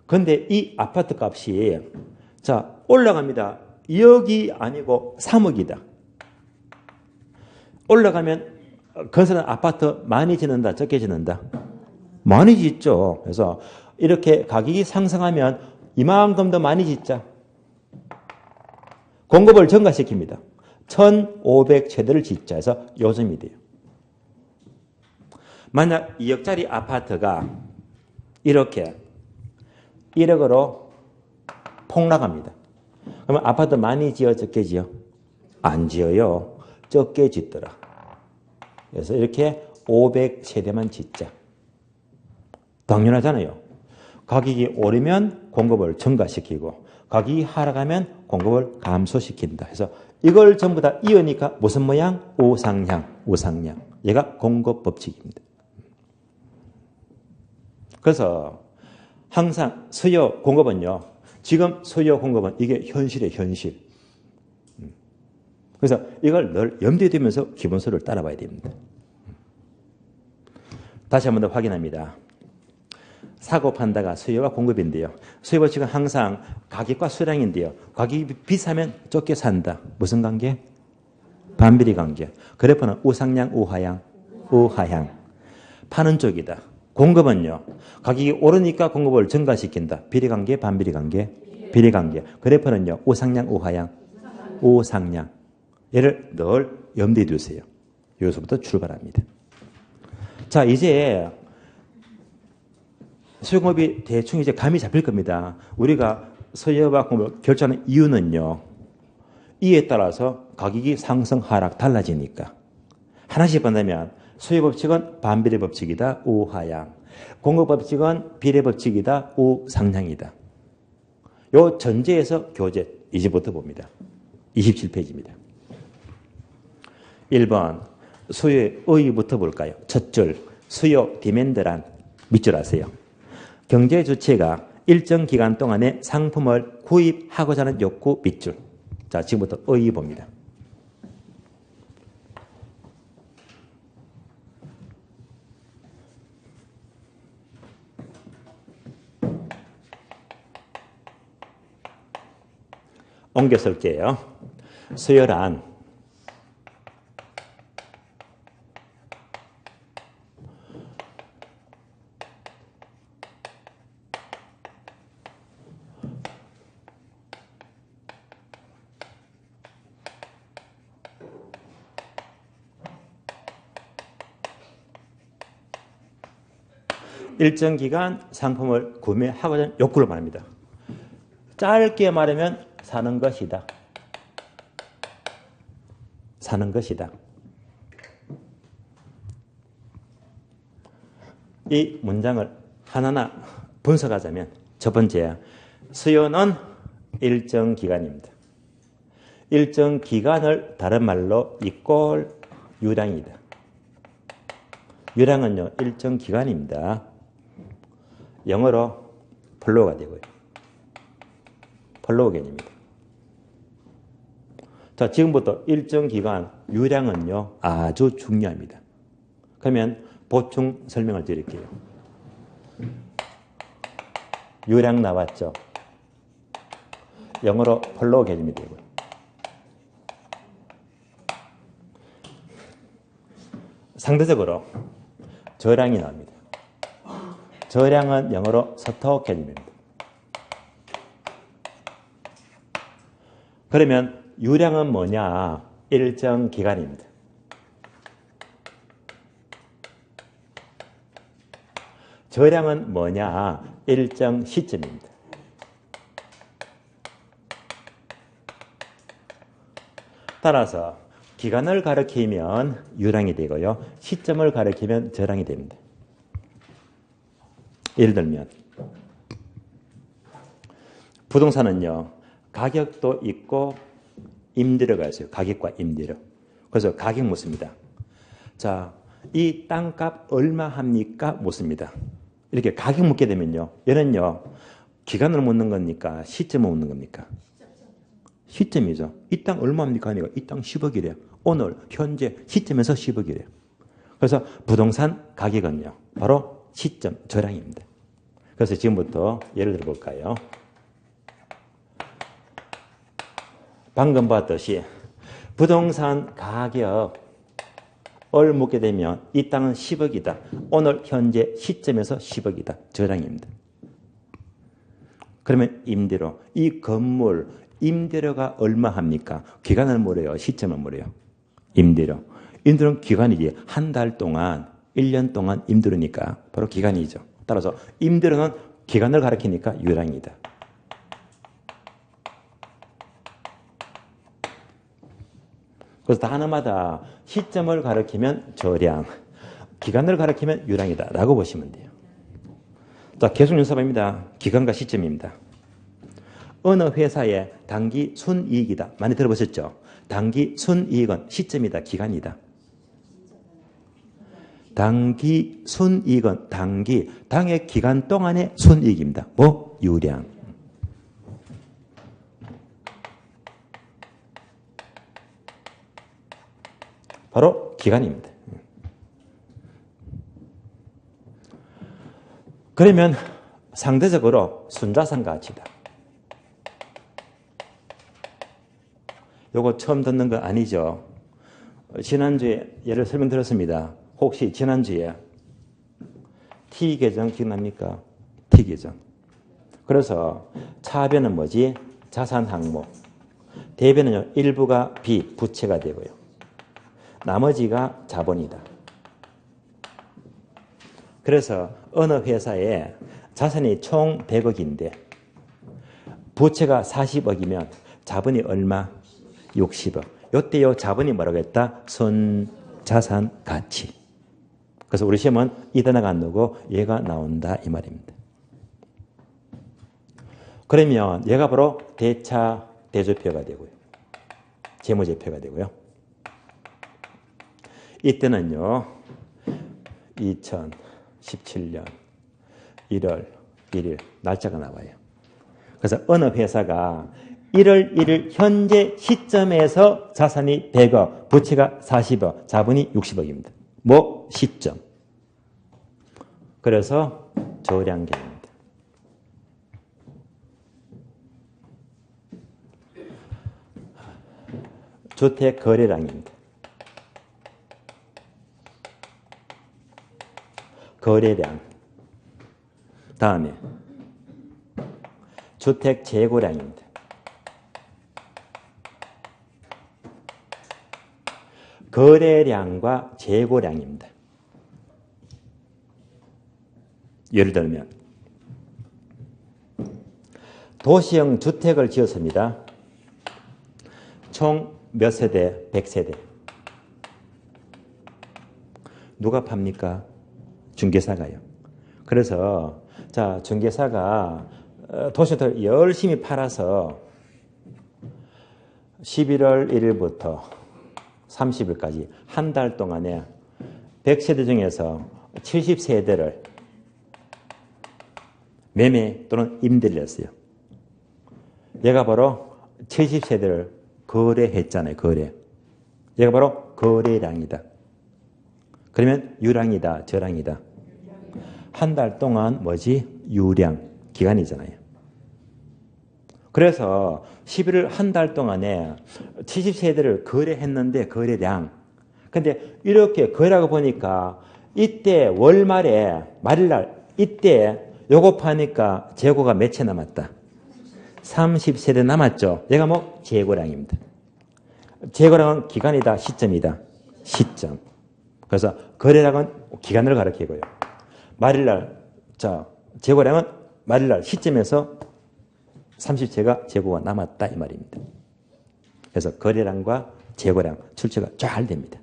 그런데 이 아파트 값이 자 올라갑니다. 2억이 아니고 3억이다. 올라가면 건설한 아파트 많이 짓는다, 적게 짓는다? 많이 짓죠. 그래서 이렇게 가격이 상승하면 이만큼 더 많이 짓자. 공급을 증가시킵니다. 1500세대를 짓자 해서 요즘이 돼요. 만약 2억짜리 아파트가 이렇게 1억으로 폭락합니다. 그러면 아파트 많이 지어, 적게 지어? 안 지어요. 적게 짓더라. 그래서 이렇게 500세대만 짓자. 당연하잖아요. 가격이 오르면 공급을 증가시키고 가격이 하락하면 공급을 감소시킨다. 그래서 이걸 전부 다 이으니까 무슨 모양? 우상향, 우상향. 얘가 공급 법칙입니다. 그래서 항상 수요 공급은요. 지금 수요 공급은 이게 현실이에요. 현실. 그래서 이걸 늘 염두에 두면서 기본소를 따라봐야 됩니다. 다시 한 번 더 확인합니다. 사고 판다가 수요와 공급인데요. 수요 법칙은 항상 가격과 수량인데요. 가격이 비싸면 적게 산다. 무슨 관계? 반비례 관계. 그래프는 우상향, 우하향, 우하향. 파는 쪽이다. 공급은요. 가격이 오르니까 공급을 증가시킨다. 비례관계, 반비례관계, 비례관계. 그래프는요. 우상향, 우하향, 우상향. 얘를 늘 염두에 두세요. 여기서부터 출발합니다. 자, 이제 수요공급이 대충 이제 감이 잡힐 겁니다. 우리가 수요와 공급을 결정하는 이유는요. 이에 따라서 가격이 상승, 하락 달라지니까. 하나씩 본다면 수요 법칙은 반비례 법칙이다. 우하향. 공급 법칙은 비례 법칙이다. 우상향이다. 요 전제에서 교재 이제부터 봅니다. 27페이지입니다. 1번 수요의 의의부터 볼까요? 첫 줄 수요 디맨드란 밑줄 아세요? 경제 주체가 일정 기간 동안에 상품을 구입하고자 하는 욕구 밑줄. 자, 지금부터 의의 봅니다. 옮겨 쓸게요. 수요란 일정 기간 상품을 구매하고자 하는 욕구를 말합니다. 짧게 말하면 사는 것이다. 사는 것이다. 이 문장을 하나하나 분석하자면 첫 번째, 수요는 일정 기간입니다. 일정 기간을 다른 말로 이꼴 유량이다. 유량은요, 일정 기간입니다. 영어로 플로우가 되고요. 플로우 개념입니다. 자, 지금부터 일정 기간 유량은요, 아주 중요합니다. 그러면 보충 설명을 드릴게요. 유량 나왔죠? 영어로 플로우 개념이 되고요. 상대적으로 저량이 나옵니다. 저량은 영어로 스톡 개념입니다. 그러면 유량은 뭐냐? 일정 기간입니다. 저량은 뭐냐? 일정 시점입니다. 따라서 기간을 가리키면 유량이 되고요. 시점을 가리키면 저량이 됩니다. 예를 들면 부동산은요. 가격도 있고 임대료가 있어요. 가격과 임대료. 그래서 가격 묻습니다. 자, 이 땅값 얼마 합니까? 묻습니다. 이렇게 가격 묻게 되면요. 얘는요. 기간을 묻는 겁니까? 시점을 묻는 겁니까? 시점이죠. 이 땅 얼마 합니까? 하니까 이 땅 10억이래요. 오늘 현재 시점에서 10억이래요. 그래서 부동산 가격은요. 바로 시점 저량입니다. 그래서 지금부터 예를 들어 볼까요? 방금 봤듯이 부동산 가격을 묻게 되면 이 땅은 10억이다. 오늘 현재 시점에서 10억이다. 저량입니다. 그러면 임대료. 이 건물 임대료가 얼마 합니까? 기간을 물어요? 시점을 물어요? 임대료. 임대료는 기간이지. 한 달 동안, 1년 동안 임대료니까 바로 기간이죠. 따라서 임대료는 기간을 가리키니까 유량이다. 그래서 단어마다 시점을 가리키면 저량, 기간을 가리키면 유량이다 라고 보시면 돼요. 자, 계속 연습합니다. 기간과 시점입니다. 어느 회사의 단기 순이익이다. 많이 들어보셨죠? 단기 순이익은 시점이다. 기간이다. 단기 순이익은 당의 기간 동안의 순이익입니다. 뭐? 유량. 바로 기간입니다. 그러면 상대적으로 순자산 가치다. 요거 처음 듣는 거 아니죠? 지난주에 예를 설명드렸습니다. 혹시 지난주에 T계정 기억납니까? T계정. 그래서 차변은 뭐지? 자산 항목. 대변은요, 일부가 부채가 되고요. 나머지가 자본이다. 그래서 어느 회사에 자산이 총 100억인데 부채가 40억이면 자본이 얼마? 60억. 이때요 자본이 뭐라고 했다? 손자산 가치. 그래서 우리 시험은 이 단어가 안 나오고 얘가 나온다 이 말입니다. 그러면 얘가 바로 대차 대조표가 되고요. 재무제표가 되고요. 이때는요 2017년 1월 1일 날짜가 나와요. 그래서 어느 회사가 1월 1일 현재 시점에서 자산이 100억, 부채가 40억, 자본이 60억입니다. 뭐? 시점. 그래서 저량계입니다. 주택 거래량입니다. 거래량. 다음에 주택 재고량입니다. 거래량과 재고량입니다. 예를 들면 도시형 주택을 지었습니다. 총 몇 세대? 100세대. 누가 팝니까? 중개사가요. 그래서 자 중개사가 도시주택을 열심히 팔아서 11월 1일부터 30일까지 한 달 동안에 100세대 중에서 70세대를 매매 또는 임대를 했어요. 얘가 바로 70세대를 거래했잖아요. 거래. 얘가 바로 거래량이다. 그러면 유량이다. 저량이다. 한 달 동안 뭐지? 유량. 기간이잖아요. 그래서 11월 한 달 동안에 70세대를 거래했는데 거래량. 근데 이렇게 거래하고 보니까 이때 월말에 말일날 이때 요거 파니까 재고가 몇 채 남았다. 30세대 남았죠. 얘가 뭐 재고량입니다. 재고량은 기간이다. 시점이다. 시점. 그래서 거래량은 기간을 가리키고요. 말일날 자 재고량은 말일날 시점에서 30채가 재고가 남았다 이 말입니다. 그래서 거래량과 재고량 출처가 잘 됩니다.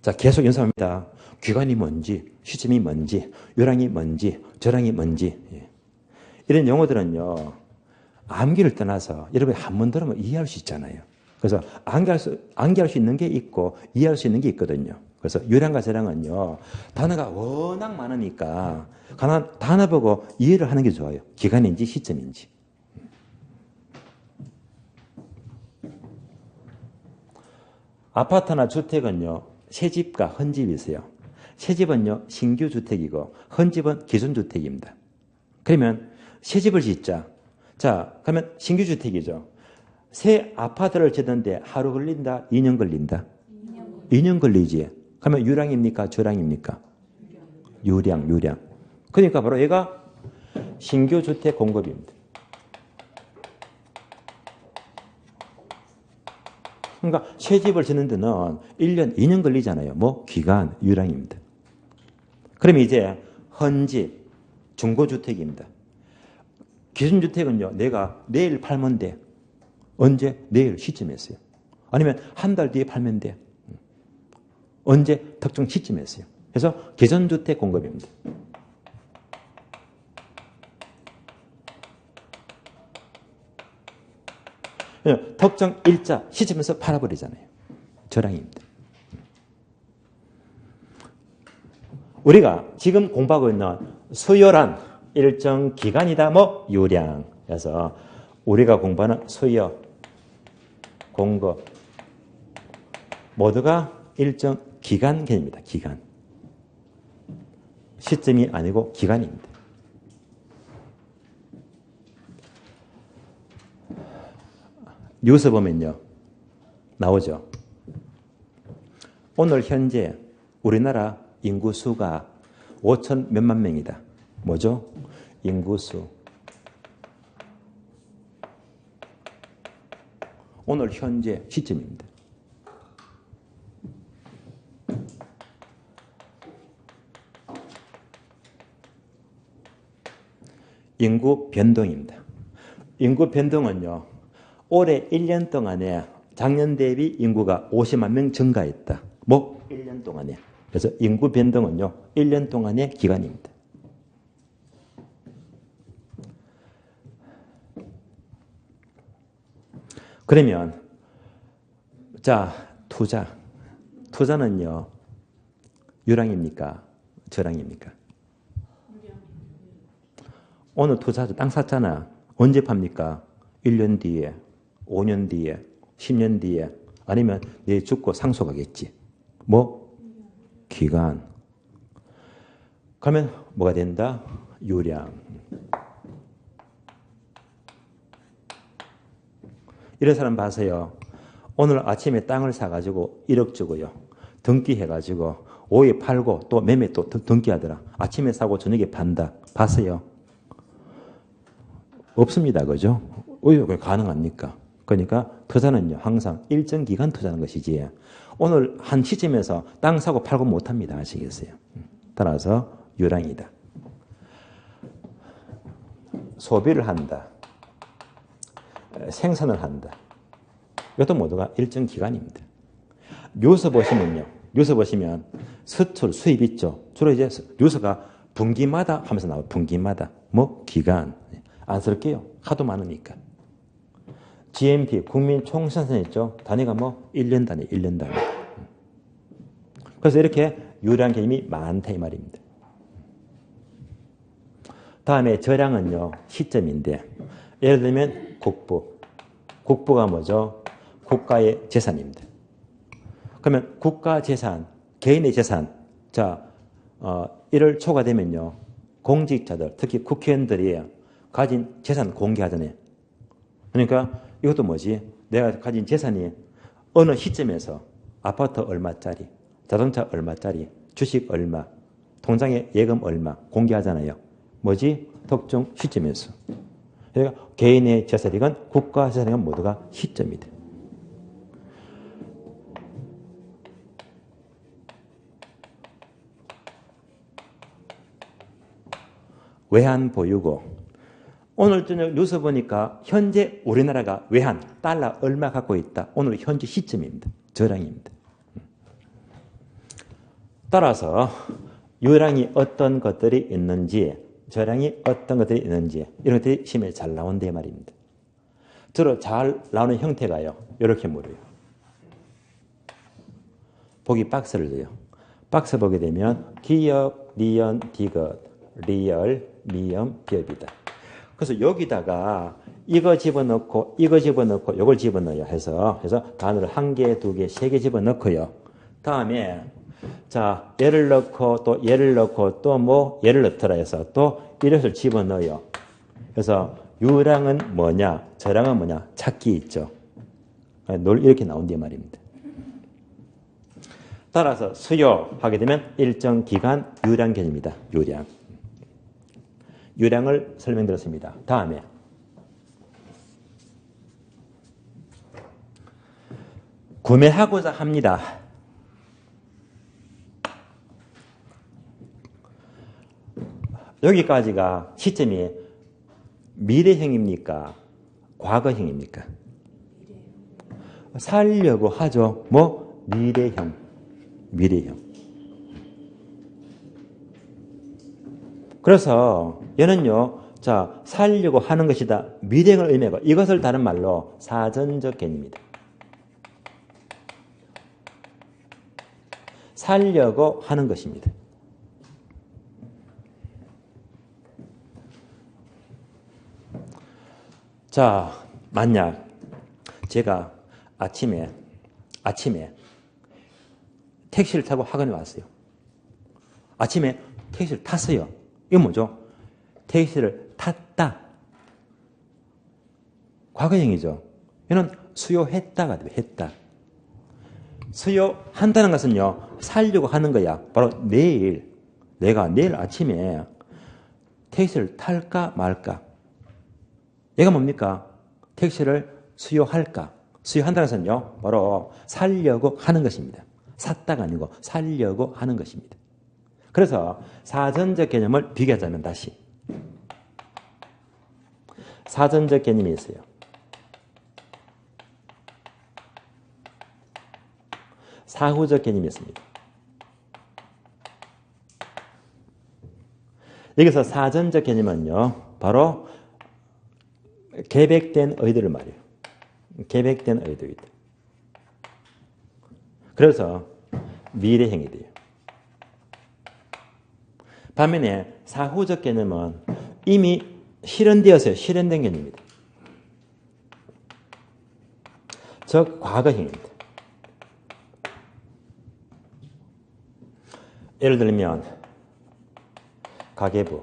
자 계속 연습합니다. 기간이 뭔지, 시점이 뭔지, 유량이 뭔지, 저량이 뭔지 이런 용어들은요 암기를 떠나서 여러분이 한 번 들으면 이해할 수 있잖아요. 그래서 암기할 수 있는 게 있고 이해할 수 있는 게 있거든요. 그래서 유량과 저량은요, 단어가 워낙 많으니까 단어 보고 이해를 하는 게 좋아요. 기간인지 시점인지. 아파트나 주택은요, 새집과 헌집이 있어요. 새집은요, 신규 주택이고 헌집은 기존 주택입니다. 그러면 새집을 짓자. 자, 그러면 신규 주택이죠. 새 아파트를 짓는데 하루 걸린다? 2년 걸린다? 2년 걸리지. 그러면 유량입니까? 저량입니까? 유량. 그러니까 바로 얘가 신규 주택 공급입니다. 그러니까 새 집을 짓는 데는 1년, 2년 걸리잖아요. 뭐? 기간, 유량입니다. 그럼 이제 헌집, 중고주택입니다. 기준주택은요, 내가 내일 팔면 돼. 언제? 내일 시점에서요. 아니면 한 달 뒤에 팔면 돼. 언제? 특정 시점에서요. 그래서 기존주택 공급입니다. 특정 일자 시점에서 팔아버리잖아요. 저량입니다. 우리가 지금 공부하고 있는 수요란 일정 기간이다. 뭐 유량. 그래서 우리가 공부하는 수요, 공급 모두가 일정 기간 개념입니다. 기간. 시점이 아니고 기간입니다. 뉴스 보면요, 나오죠. 오늘 현재 우리나라 인구수가 5천 몇만 명이다. 뭐죠? 인구수. 오늘 현재 시점입니다. 인구 변동입니다. 인구 변동은요, 올해 1년 동안에 작년 대비 인구가 50만 명 증가했다. 뭐 1년 동안에. 그래서 인구 변동은요, 1년 동안의 기간입니다. 그러면 자, 투자는요, 유량입니까? 저량입니까? 오늘 투자자 땅 샀잖아. 언제 팝니까? 1년 뒤에, 5년 뒤에, 10년 뒤에, 아니면 내일 죽고 상속하겠지. 뭐? 기간. 그러면 뭐가 된다? 유량. 이런 사람 봐서요. 오늘 아침에 땅을 사가지고 1억 주고요. 등기해가지고 5에 팔고 또 매매 또 등기하더라. 아침에 사고 저녁에 판다. 봤어요? 없습니다. 그죠? 왜 가능합니까? 그러니까 투자는요, 항상 일정 기간 투자하는 것이지, 오늘 한 시점에서 땅 사고 팔고 못합니다. 아시겠어요? 따라서 유량이다. 소비를 한다. 생산을 한다. 이것도 모두가 일정 기간입니다. 뉴스 보시면요. 뉴스 보시면 수출, 수입 있죠. 주로 이제 뉴스가 분기마다 하면서 나와요. 분기마다. 뭐? 기간. 안 쓸게요. 하도 많으니까. GNP, 국민 총생산 있죠. 단위가 뭐? 1년 단위, 1년 단위. 그래서 이렇게 유량 개념이 많다 이 말입니다. 다음에 저량은요, 시점인데, 예를 들면 국부. 국부가 뭐죠? 국가의 재산입니다. 그러면 국가 재산, 개인의 재산, 자, 1월 초가 되면요, 공직자들, 특히 국회의원들이 가진 재산 공개하잖아요. 그러니까 이것도 뭐지? 내가 가진 재산이 어느 시점에서 아파트 얼마짜리, 자동차 얼마짜리, 주식 얼마, 통장에 예금 얼마 공개하잖아요. 뭐지? 특정 시점에서. 그러니까 개인의 재산이건 국가 재산이건 모두가 시점이다. 외환 보유고. 오늘 저녁 뉴스 보니까 현재 우리나라가 외환, 달러 얼마 갖고 있다. 오늘 현재 시점입니다. 저량입니다. 따라서 유량이 어떤 것들이 있는지, 저량이 어떤 것들이 있는지 이런 것들이 시험에 잘 나온다 말입니다. 주로 잘 나오는 형태가요. 이렇게 물어요. 보기 박스를 줘요. 박스 보게 되면 기역, 리연, 디귿, 리얼, 미음, 비읍이다. 그래서 여기다가 이거 집어넣고 이거 집어넣고 이걸 집어넣어요. 해서 단어를 1개, 2개, 3개 집어넣고요. 다음에 자 얘를 넣고 또 얘를 넣고 또 뭐 얘를 넣더라 해서 또 이것을 집어넣어요. 그래서 유랑은 뭐냐 저랑은 뭐냐 찾기 있죠. 이렇게 나온단 말입니다. 따라서 수요하게 되면 일정 기간 유량 개념입니다. 유량. 유량을 설명드렸습니다. 다음에 구매하고자 합니다. 여기까지가 시점이 미래형입니까? 과거형입니까? 살려고 하죠. 뭐? 미래형. 그래서 얘는요. 자, 살려고 하는 것이다. 미래형을 의미하고 이것을 다른 말로 사전적 개념입니다. 살려고 하는 것입니다. 자, 만약 제가 아침에 택시를 타고 학원에 왔어요. 아침에 택시를 탔어요. 이건 뭐죠? 택시를 탔다. 과거형이죠. 이는 수요했다가 돼요. 했다. 수요한다는 것은요. 살려고 하는 거야. 바로 내가 내일 아침에 택시를 탈까 말까. 얘가 뭡니까? 택시를 수요할까? 수요한다는 것은요. 바로 살려고 하는 것입니다. 샀다가 아니고 살려고 하는 것입니다. 그래서 사전적 개념을 비교하자면 다시 사전적 개념이 있어요. 사후적 개념이 있습니다. 여기서 사전적 개념은요. 바로 계획된 의도를 말해요. 계획된 의도이다. 그래서 미래형이 돼요. 반면에 사후적 개념은 이미 실현되었어요. 실현된 개념입니다. 즉 과거형입니다. 예를 들면 가계부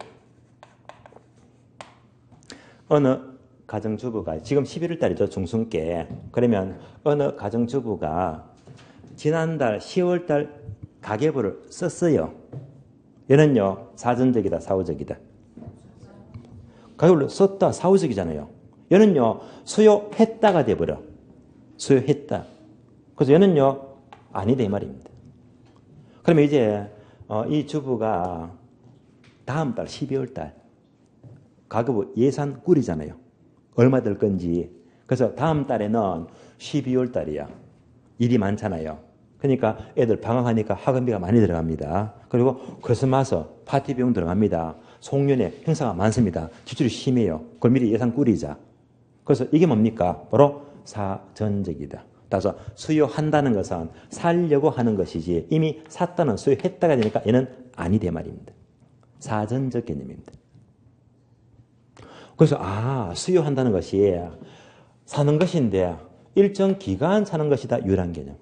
어느 가정주부가 지금 11월 달이죠. 중순께. 그러면 어느 가정주부가 지난달 10월 달 가계부를 썼어요. 얘는요. 사전적이다. 사후적이다. 가계부를 썼다. 사후적이잖아요. 얘는요. 수요했다가 돼버려. 수요했다. 그래서 얘는요. 아니다 이 말입니다. 그러면 이제 이 주부가 다음 달 12월 달 가계부 예산 꾸리잖아요. 얼마 들 건지. 그래서 다음 달에는 12월 달이야. 일이 많잖아요. 그러니까 애들 방학하니까 학원비가 많이 들어갑니다. 그리고 크리스마스 파티 비용 들어갑니다. 송년회 행사가 많습니다. 지출이 심해요. 그걸 미리 예산 꾸리자. 그래서 이게 뭡니까? 바로 사전적이다. 따라서 수요한다는 것은 살려고 하는 것이지 이미 샀다는 수요했다가 되니까 얘는 아니다 말입니다. 사전적 개념입니다. 그래서 수요한다는 것이 사는 것인데 일정 기간 사는 것이다. 유랑 개념.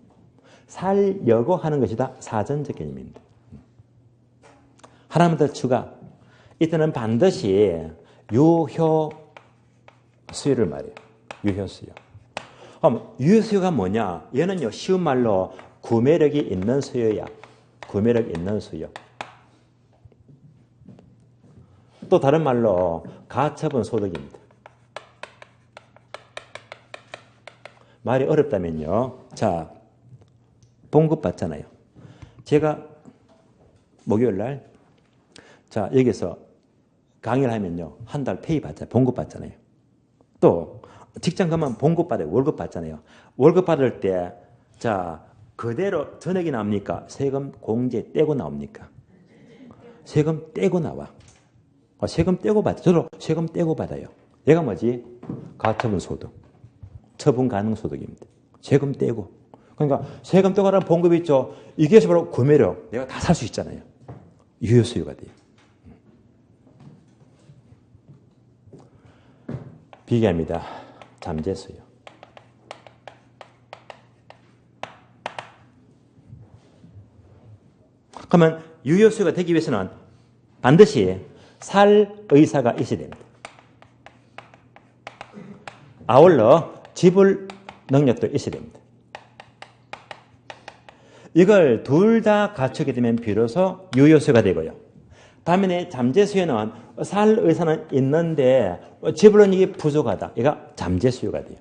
살려고 하는 것이다. 사전적 개념입니다. 하나만 더 추가. 이때는 반드시 유효 수요를 말해요. 유효 수요. 그럼 유효 수요가 뭐냐? 얘는요 쉬운 말로 구매력이 있는 수요야. 구매력 있는 수요. 또 다른 말로 가처분 소득입니다. 말이 어렵다면요. 자, 봉급 받잖아요. 제가 목요일 날 자, 여기서 강의를 하면요. 한 달 페이 받잖아요. 봉급 받잖아요. 또 직장 가면 봉급 받아요. 월급 받잖아요. 월급 받을 때 자, 그대로 전액이 나옵니까? 세금 공제 떼고 나옵니까? 세금 떼고 나와. 세금 떼고 받아요. 저도 세금 떼고 받아요. 얘가 뭐지? 가처분 소득. 처분 가능 소득입니다. 세금 떼고. 그러니까 세금 떼고 하는 봉급이 있죠. 이게 바로 구매력. 내가 다 살 수 있잖아요. 유효 수요가 돼요. 비교합니다. 잠재 수요. 그러면 유효 수요가 되기 위해서는 반드시 살 의사가 있어야 됩니다. 아울러 지불 능력도 있어야 됩니다. 이걸 둘 다 갖추게 되면 비로소 유효 수요가 되고요. 반면에 잠재 수요는 살 의사는 있는데 지불 능력이 부족하다. 이가 잠재 수요가 돼요.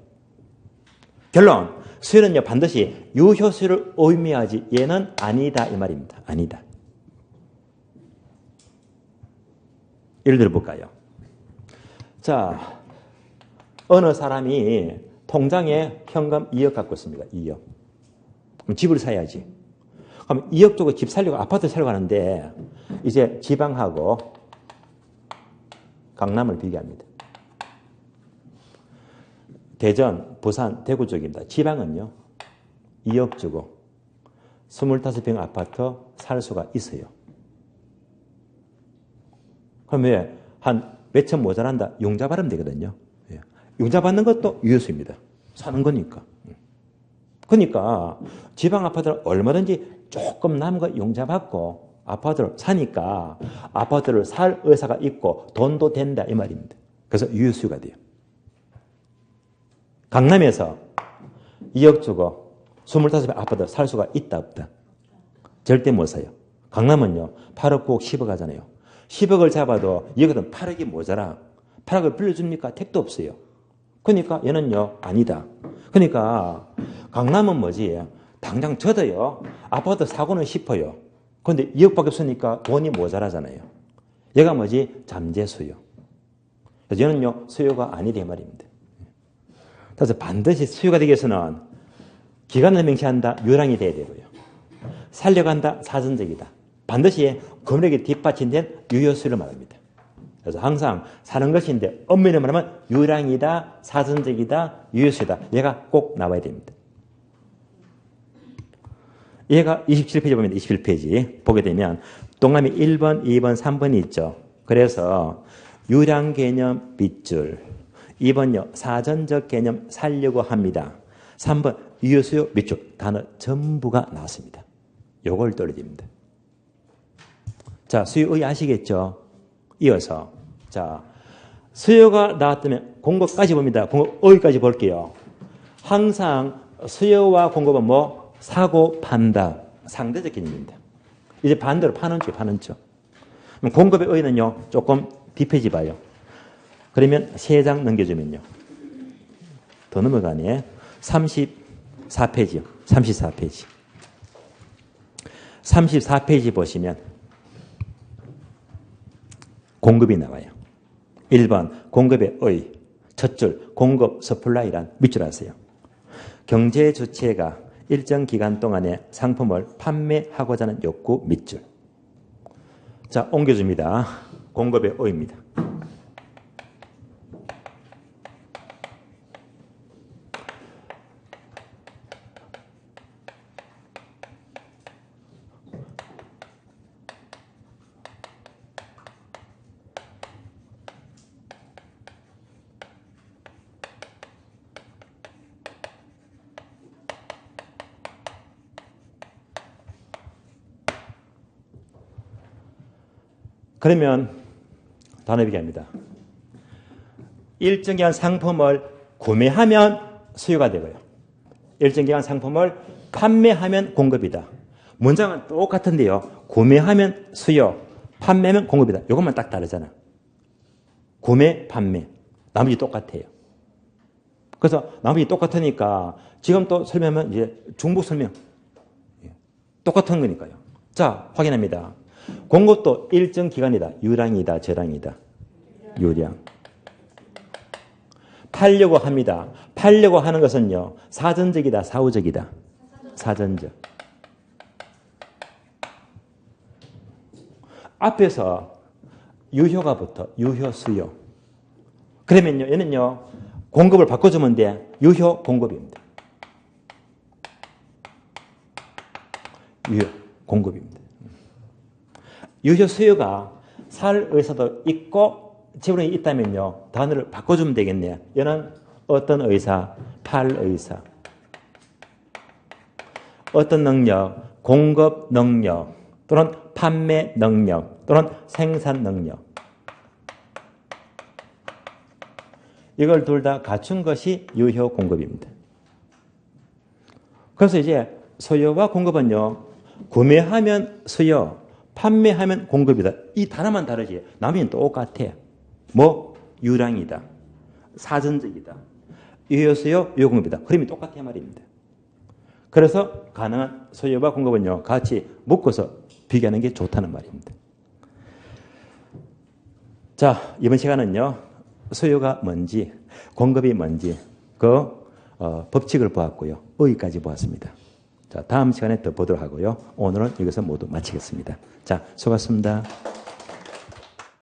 결론, 수요는요 반드시 유효 수요를 의미하지 얘는 아니다 이 말입니다. 아니다. 예를 들어 볼까요? 자, 어느 사람이 통장에 현금 2억 갖고 있습니다. 2억. 그럼 집을 사야지. 그럼 2억 주고 집 살려고 아파트 살려고 하는데 이제 지방하고 강남을 비교합니다. 대전, 부산, 대구 쪽입니다. 지방은요 2억 주고 25평 아파트 살 수가 있어요. 그럼 왜? 한 몇천 모자란다. 융자 받으면 되거든요. 융자 받는 것도 유효수입니다. 사는 거니까. 그러니까 지방 아파트를 얼마든지 조금 남은 거 융자 받고 아파트를 사니까 아파트를 살 의사가 있고 돈도 된다 이 말입니다. 그래서 유효수요가 돼요. 강남에서 2억 주고 25평 아파트 살 수가 있다 없다? 절대 못 사요. 강남은요 8억, 9억, 10억 하잖아요. 10억을 잡아도 여기는 8억이 모자라. 8억을 빌려줍니까? 택도 없어요. 그러니까 얘는요 아니다. 그러니까 강남은 뭐지? 당장 저도요 아파트 사고는 싶어요. 그런데 2억밖에 없으니까 돈이 모자라잖아요. 얘가 뭐지? 잠재 수요. 그래서 얘는요 수요가 아니다 이 말입니다. 그래서 반드시 수요가 되기 위해서는 기간을 명시한다. 유랑이 돼야 되고요. 살려간다. 사전적이다. 반드시 금액이 뒷받침된 유효 수요를 말합니다. 그래서 항상 사는 것인데 엄밀히 말하면 유랑이다, 사전적이다, 유효수요다. 얘가 꼭 나와야 됩니다. 얘가 27페이지 보면 21페이지 보게 되면 동그라미 1번, 2번, 3번이 있죠. 그래서 유랑 개념 빗줄 2번요. 사전적 개념 살려고 합니다. 3번 유효수요 밑줄 단어 전부가 나왔습니다. 요걸 떨어집니다. 자, 수요의 아시겠죠? 이어서 자 수요가 나왔다면 공급까지 봅니다. 공급의까지 볼게요. 항상 수요와 공급은 뭐? 사고 판다. 상대적 개념입니다. 이제 반대로 파는 쪽. 공급의 의는요. 조금 뒷페이지 봐요. 그러면 3장 넘겨주면요. 더 넘어가네. 34페이지요. 34페이지. 34페이지 보시면 공급이 나와요. 1번 공급의 의. 첫 줄 공급 서플라이란 밑줄 아세요. 경제 주체가 일정 기간 동안에 상품을 판매하고자 하는 욕구 밑줄. 자, 옮겨줍니다. 공급의 의입니다. 그러면 단어 비교합니다. 일정 기간 상품을 구매하면 수요가 되고요. 일정 기간 상품을 판매하면 공급이다. 문장은 똑같은데요. 구매하면 수요, 판매하면 공급이다. 이것만 딱 다르잖아. 구매, 판매. 나머지 똑같아요. 그래서 나머지 똑같으니까 지금 또 설명하면 이제 중복 설명. 똑같은 거니까요. 자, 확인합니다. 공급도 일정 기간이다. 유량이다. 저량이다. 유량. 팔려고 합니다. 팔려고 하는 것은요. 사전적이다. 사후적이다. 사전적. 앞에서 유효가 붙어. 유효 수요. 그러면요. 얘는요. 공급을 바꿔주면 돼. 유효 공급입니다. 유효 공급입니다. 유효 수요가 살 의사도 있고 지분이 있다면요. 단어를 바꿔주면 되겠네요. 얘는 어떤 의사? 팔 의사. 어떤 능력? 공급 능력 또는 판매 능력 또는 생산 능력. 이걸 둘 다 갖춘 것이 유효 공급입니다. 그래서 이제 수요와 공급은요. 구매하면 수요, 판매하면 공급이다. 이 단어만 다르지. 나머지는 똑같아. 뭐? 유량이다. 사전적이다. 유효 수요, 유효 공급이다. 흐름이 똑같아 말입니다. 그래서 가능한 수요와 공급은요. 같이 묶어서 비교하는 게 좋다는 말입니다. 자, 이번 시간은요. 수요가 뭔지, 공급이 뭔지 그 법칙을 보았고요. 의의까지 보았습니다. 자, 다음 시간에 더 보도록 하고요. 오늘은 여기서 모두 마치겠습니다. 자, 수고하셨습니다.